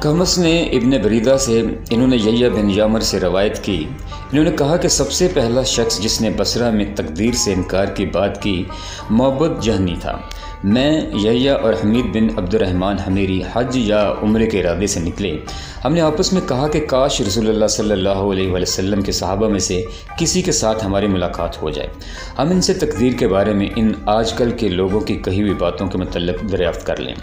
कहमस ने इब्न बरीदा से, इन्होंने यहया बिन यामर से रवायत की, इन्होंने कहा कि सबसे पहला शख्स जिसने बसरा में तकदीर से इनकार की बात की मोहब्बत जहनी था। मैं, यहया और हमीद बिन अब्दुर्रहमान हमीरी हज या उम्रे के इरादे से निकले। हमने आपस में कहा कि काश रसूलुल्लाह सल्लल्लाहु अलैहि वसल्लम के सहाबा में से किसी के साथ हमारी मुलाकात हो जाए, हम इनसे तकदीर के बारे में इन आजकल के लोगों की कही हुई बातों के मतलब दरियाफ्त कर लें।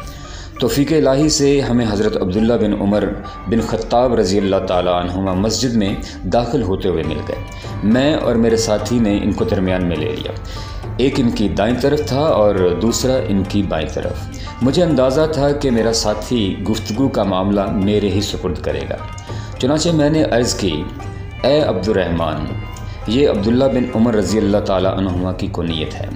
तौफीक इलाही से हमें हज़रत अब्दुल्ला बिन उमर बिन ख़त्ताब रज़ी अल्लाह ताला अन्हुमा मस्जिद में दाखिल होते हुए मिल गए। मैं और मेरे साथी ने इनको दरमियान में ले लिया। एक इनकी दाईं तरफ था और दूसरा इनकी बाईं तरफ। मुझे अंदाज़ा था कि मेरा साथी गुफ्तगू का मामला मेरे ही सुपुर्द करेगा। चुनांचे मैंने अर्ज़ की, ए अब्दुर्रहमान, ये अब्दुल्ला बिन उमर रज़ी अल्लाह ताला अन्हुमा की कुनियत है।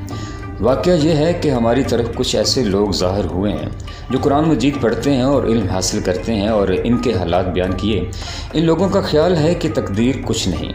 वाक़या ये है कि हमारी तरफ कुछ ऐसे लोग ज़ाहिर हुए हैं जो कुरान मजीद पढ़ते हैं और इल्म हासिल करते हैं और इनके हालात बयान किए। इन लोगों का ख्याल है कि तकदीर कुछ नहीं,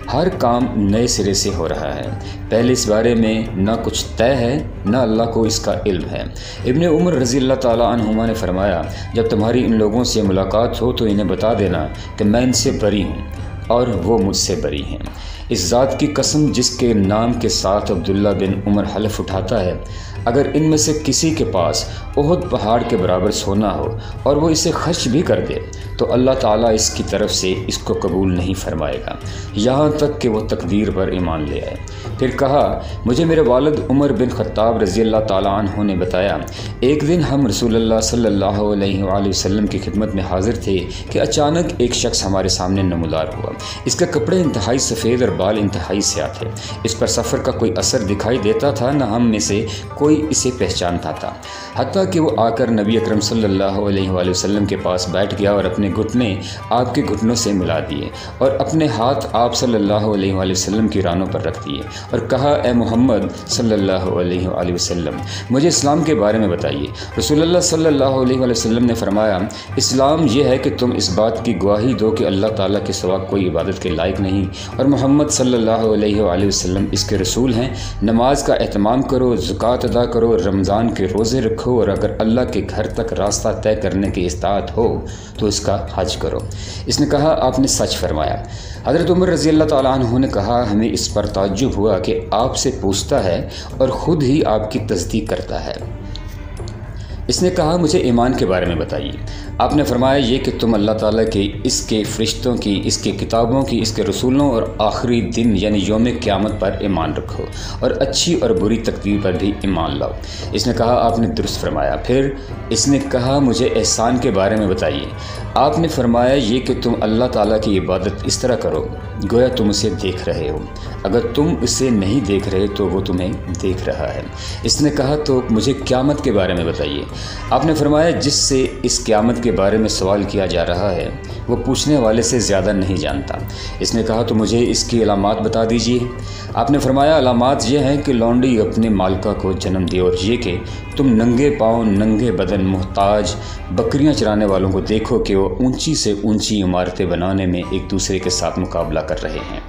हर काम नए सिरे से हो रहा है। पहले इस बारे में ना कुछ तय है, ना अल्लाह को इसका इल्म है। इब्न उमर रज़ी अल्लाह ताला अन्हुमा ने फरमाया, जब तुम्हारी इन लोगों से मुलाकात हो तो इन्हें बता देना कि मैं इनसे बरी हूँ और वो मुझसे बरी हैं। इस ज़ात की कसम जिसके नाम के साथ अब्दुल्ला बिन उमर हलफ उठाता है, अगर इनमें से किसी के पास उहद पहाड़ के बराबर सोना हो और वो इसे खर्च भी कर दे तो अल्लाह ताला इसकी तरफ से इसको कबूल नहीं फरमाएगा, यहाँ तक कि वो तकदीर पर ईमान ले आए। फिर कहा, मुझे मेरे वालिद उमर बिन ख़त्ताब रज़ी अल्लाह ताला अन्हु ने बताया, एक दिन हम रसूलुल्लाह सल्लल्लाहु अलैहि वसल्लम की खिदमत में हाजिर थे कि अचानक एक शख्स हमारे सामने नमूदार हुआ। इसके कपड़े इंतहाई सफ़ेद और बाल इंतहाई स्याह थे। इस पर सफ़र का कोई असर दिखाई देता था, न हम में से कोई इसे पहचानता था। हत्ता कि वो आकर नबी अकरम सल्लल्लाहु अलैहि वसल्लम के पास बैठ गया और अपने घुटने आपके घुटनों से मिला दिए और अपने हाथ आप सल्लल्लाहु अलैहि वसल्लम की रानों पर रख दिए और कहा, ए मोहम्मद सल्लल्लाहु अलैहि वसल्लम, मुझे इस्लाम के बारे में बताइए। रसूलुल्लाह सल्लल्लाहु अलैहि वसल्लम ने फरमाया, इस्लाम यह है कि तुम इस बात की गवाही दो कि अल्लाह ताला के सिवा कोई इबादत के लायक नहीं और मोहम्मद सल्लल्लाहु अलैहि वसल्लम इसके रसूल हैं। नमाज का एहतमाम करो, ज़कात अदा करो, रमज़ान के रोज़े रखो और अगर अल्लाह के घर तक रास्ता तय करने की इस्तात हो तो इसका हज करो। इसने कहा, आपने सच फरमाया। हज़रत उमर रज़ी अल्लाह ताला अन्हु ने कहा, हमें इस पर ताज्जुब हुआ कि आपसे पूछता है और ख़ुद ही आपकी तस्दीक करता है। इसने कहा, मुझे ईमान के बारे में बताइए। आपने फरमाया, ये कि तुम अल्लाह ताला के, इसके फ़रिश्तों की, इसके किताबों की, इसके रसूलों और आखिरी दिन यानी यौम क़यामत पर ईमान रखो और अच्छी और बुरी तकदीर पर भी ईमान लाओ। इसने कहा, आपने दुरुस्त फरमाया। फिर इसने कहा, मुझे एहसान के बारे में बताइए। आपने फरमाया, ये कि तुम अल्लाह ताला की इबादत इस तरह करो गोया तुम उसे देख रहे हो, अगर तुम उसे नहीं देख रहे तो वो तुम्हें देख रहा है। इसने कहा, तो मुझे क़यामत के बारे में बताइए। आपने फरमाया, जिससे इस क़यामत के बारे में सवाल किया जा रहा है वो पूछने वाले से ज़्यादा नहीं जानता। इसने कहा, तो मुझे इसकी अलामात बता दीजिए। आपने फरमाया, अलामात ये हैं कि लौंडी अपने मालिका को जन्म दे और ये कि तुम नंगे पाँव, नंगे बदन, मुहताज बकरियां चराने वालों को देखो कि वो ऊंची से ऊंची इमारतें बनाने में एक दूसरे के साथ मुकाबला कर रहे हैं।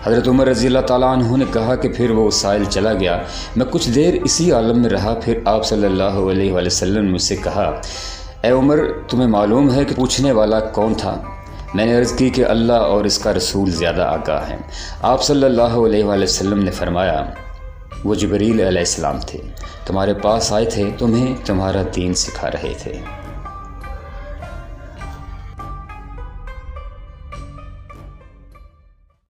हज़रत उमर रज़ी अल्लाह ताला अन्हु ने कहा कि फिर वो साइल चला गया। मैं कुछ देर इसी आलम में रहा। फिर आप सल्लल्लाहु अलैहि वसल्लम ने मुझसे कहा, ए उमर, तुम्हें मालूम है कि पूछने वाला कौन था? मैंने अर्ज़ की कि अल्लाह और इसका रसूल ज़्यादा आगाह हैं। आप सल्लल्लाहु अलैहि वसल्लम ने फरमाया, वो जिब्रील अलैहिस्सलाम थे, तुम्हारे पास आए थे, तुम्हें तुम्हारा दीन सिखा रहे थे।